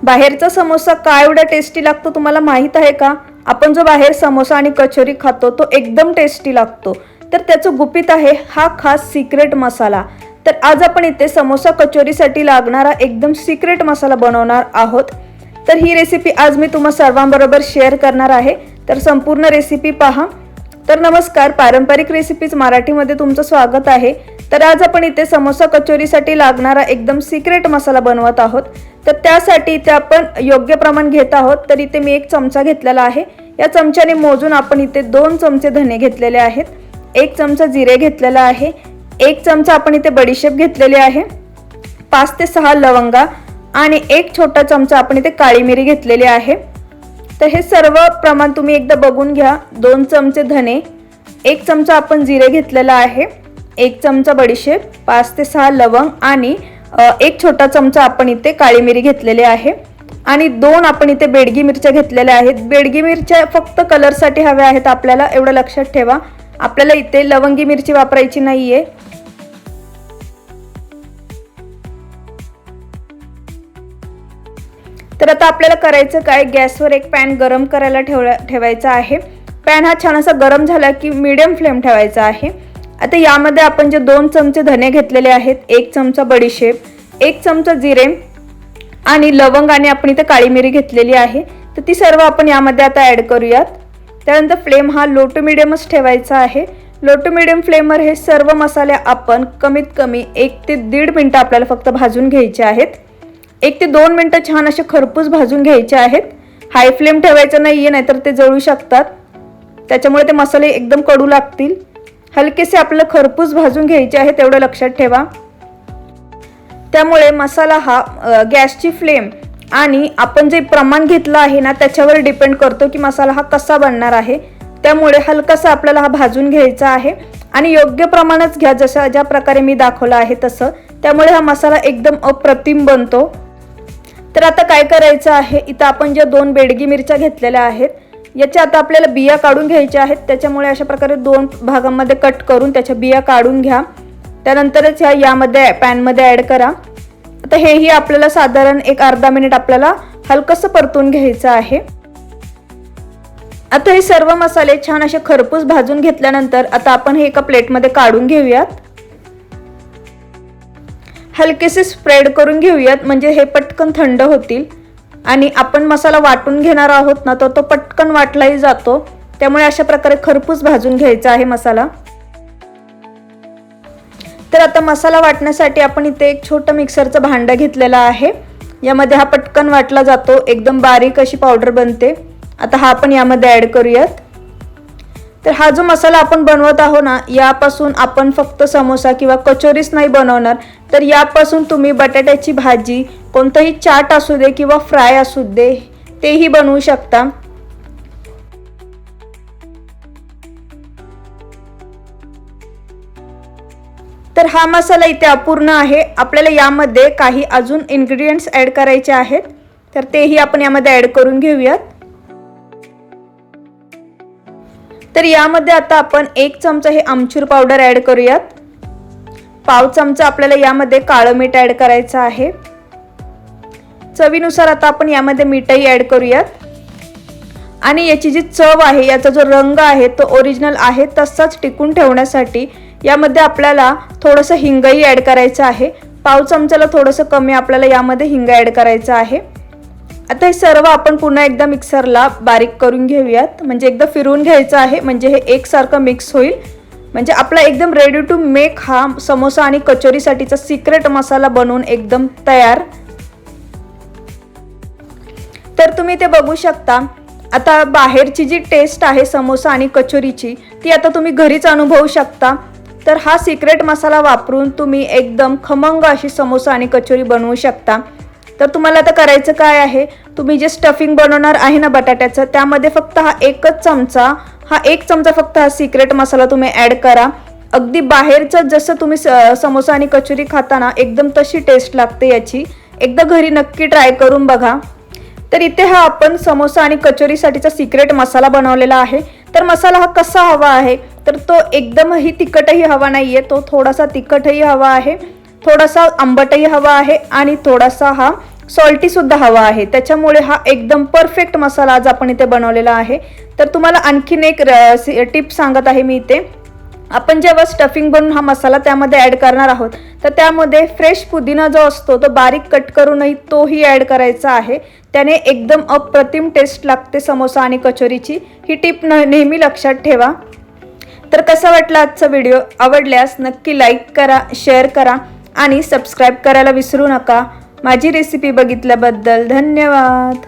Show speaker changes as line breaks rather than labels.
बाहेरचा समोसा काय एवढा टेस्टी लागतो तुम्हाला माहित आहे का? आपण जो बाहेर समोसा आणि कचोरी खातो तो एकदम टेस्टी लागतो, तर त्याचं गुपित आहे हा खास सिक्रेट मसाला। तर आज आपण इथे समोसा कचोरीसाठी लागणारा एकदम सिक्रेट मसाला बनवणार आहोत। तर ही रेसिपी आज मी तुम्हा सर्वांबरोबर शेअर करणार आहे, तर संपूर्ण रेसिपी पहा। तर नमस्कार, पारंपरिक रेसिपीज मराठीमध्ये तुमचं स्वागत आहे। तर आज आपण इथे समोसा कचोरीसाठी लागणारा एकदम सिक्रेट मसाला बनवत आहोत। तर त्यासाठी इथे आपण योग्य प्रमाण घेत आहोत। तर इथे मी 1 चमचा घेतलेला आहे। या चमच्याने मोजून आपण इथे 2 चमचे धने घेतलेले आहेत, 1 चमचा जिरे घेतलेला आहे, 1 चमचा आपण इथे बडीशेप घेतलेली आहे, 5 ते 6 लवंगा आणि 1 छोटा चमचा आपण इथे काळी मिरी घेतलेली आहे। तर हे सर्व प्रमाण तुम्ही एकदा बघून घ्या। 2 चमचे धने, 1 चमचा आपण जिरे घेतलेला आहे, 1 चमचा बडीशेप, 5 ते 6 लवंग आणि 1 छोटा चमचा आपण इथे काळी मिरी घेतलेली आहे आणि 2 आपण इथे बेडगी मिरच्या घेतलेल्या आहेत। बेडगी मिरच्या फक्त कलरसाठी हव्या आहेत आपल्याला, एवढं लक्षात ठेवा। आपल्याला इथे लवंगी मिरची वापरायची नाहीये। तर आता आपल्याला करायचं काय, गॅसवर एक पॅन गरम करायला ठेवायचा आहे। पॅन हा छान असा गरम झाला की मीडियम फ्लेम ठेवायचा आहे। आता यामध्ये आपण जे 2 चमचे धने घेतलेले आहेत, 1 चमचा बडीशेप, 1 चमचा जिरे आणि लवंग आणि आपण इथे काळी मिरी घेतलेली आहे, तर ती सर्व आपण यामध्ये आता ॲड करूयात। त्यानंतर फ्लेम हा लो टू मीडियमच ठेवायचा आहे। लो टू मीडियम फ्लेमवर हे सर्व मसाले आपण कमीत कमी 1 ते 1.5 मिनिटं आपल्याला फक्त भाजून घ्यायचे आहेत। 1 ते 2 मिनिटं छान असे खरपूस भाजून घ्यायचे आहेत। हाय फ्लेम ठेवायचं नाहीये, नाहीतर ते जळू शकतात, त्याच्यामुळे ते मसाले एकदम कडू लागतील। हलकेसे आपल्याला खरपूस भाजून घ्यायचे आहेत, तेवढं लक्षात ठेवा। त्यामुळे मसाला हा गॅसची फ्लेम आणि आपण जे प्रमाण घेतलं आहे ना त्याच्यावर डिपेंड करतो की मसाला हा कसा बनणार आहे। त्यामुळे हलकासा आपल्याला हा भाजून घ्यायचा आहे आणि योग्य प्रमाणात घ्या, जसं ज्या प्रकारे मी दाखवलं आहे तसं। त्यामुळे हा मसाला एकदम अप्रतिम बनतो। तर आता काय करायचं आहे, इथं आपण ज्या 2 बेडगी मिरच्या घेतलेल्या आहेत याच्या आता आपल्याला बिया काढून घ्यायच्या आहेत। त्याच्यामुळे अशा प्रकारे 2 भागांमध्ये कट करून त्याच्या बिया काढून घ्या। त्यानंतरच यामध्ये पॅनमध्ये ॲड करा। आता हेही आपल्याला साधारण एक अर्धा मिनिट आपल्याला हलकंसं परतून घ्यायचं आहे। आता हे सर्व मसाले छान असे खरपूस भाजून घेतल्यानंतर आता आपण हे एका प्लेटमध्ये काढून घेऊयात। हलकेसे स्प्रेड करून घेऊयात, म्हणजे हे पटकन थंड होतील आणि आपण मसाला वाटून घेणार आहोत ना, तो पटकन वाटलाही जातो। त्यामुळे अशा प्रकारे खरपूस भाजून घ्यायचा आहे मसाला। तर आता मसाला वाटण्यासाठी आपण इथे एक छोटं मिक्सरचं भांडं घेतलेलं आहे। यामध्ये हा पटकन वाटला जातो, एकदम बारीक अशी पावडर बनते। आता हा आपण यामध्ये ॲड करूयात। तर हा जो मसाला आपण बनवत आहोत ना, यापासून आपण फक्त समोसा किंवा कचोरीच नाही बनवणार, तर यापासून तुम्ही बटाट्याची भाजी, कोणतंही चाट असू दे किंवा फ्राय असू दे, तेही बनवू शकता। तर हा मसाला इथे अपूर्ण आहे, आपल्याला यामध्ये काही अजून इन्ग्रेडियंट्स ॲड करायचे आहेत, तर तेही आपण यामध्ये ॲड करून घेऊयात। तर यामध्ये आता आपण 1 चमचा हे आमचूर पावडर ॲड करूयात, पाव चमचा आपल्याला यामध्ये काळं मीठ ॲड करायचं आहे, चवीनुसार आता आपण यामध्ये मीठही ॲड करूयात। आणि याची जी चव आहे, याचा जो रंग आहे तो ओरिजिनल आहे तसाच टिकून ठेवण्यासाठी यामध्ये आपल्याला थोडंसं हिंगही ॲड करायचं आहे। पाव चमच्याला थोडंसं कमी आपल्याला यामध्ये हिंग ॲड करायचं आहे। आता हे सर्व आपण पुन्हा एकदा मिक्सरला बारीक करून घेऊयात, म्हणजे एकदा फिरवून घ्यायचं आहे, म्हणजे हे एकसारखं मिक्स होईल। म्हणजे आपला एकदम रेडी टू मेक हा समोसा आणि कचोरीसाठीचा सिक्रेट मसाला बनवून एकदम तयार। तर तुम्ही ते बघू शकता। आता बाहेरची जी टेस्ट आहे समोसा आणि कचोरीची, ती आता तुम्ही घरीच अनुभवू शकता। तर हा सिक्रेट मसाला वापरून तुम्ही एकदम खमंग अशी समोसा आणि कचोरी बनवू शकता। तर तुम्हाला आता करायचं काय आहे, तुम्ही जे स्टफिंग बनवणार आहे ना बटाट्याचं, त्यामध्ये फक्त हा 1 चमचा फक्त हा सिक्रेट मसाला तुम्ही ॲड करा। अगदी बाहेरचं जसं तुम्ही समोसा आणि कचोरी खाता ना, एकदम तशी टेस्ट लागते याची। एकदा घरी नक्की ट्राय करून बघा। तर इथे हा आपण समोसा आणि कचोरीसाठीचा सिक्रेट मसाला बनवलेला आहे। तर मसाला हा कसा हवा आहे, तर तो एकदमही तिखटही हवा नाहीये, तो थोडासा तिखटही हवा आहे, थोडासा आंबटही हवा आहे आणि थोडासा हा सॉल्टीसुद्धा हवा आहे, त्याच्यामुळे हा एकदम परफेक्ट मसाला आज आपण इथे बनवलेला आहे. तर तुम्हाला आणखीन एक टिप सांगत आहे मी इथे. आपण जेव्हा स्टफिंग बनवून हा मसाला त्यामध्ये ॲड करणार आहोत, तर त्यामध्ये फ्रेश पुदिना जो असतो तो बारीक कट करूनही तोही ॲड करायचा आहे. त्याने एकदम अप्रतिम टेस्ट लागते समोसा आणि कचोरीची. ही टिप नेहमी लक्षात ठेवा. तर कसा वाटला आजचा व्हिडिओ? आवडल्यास नक्की लाईक करा, शेअर करा आणि सबस्क्राईब करायला विसरू नका. माझी रेसिपी बघितल्याबद्दल धन्यवाद.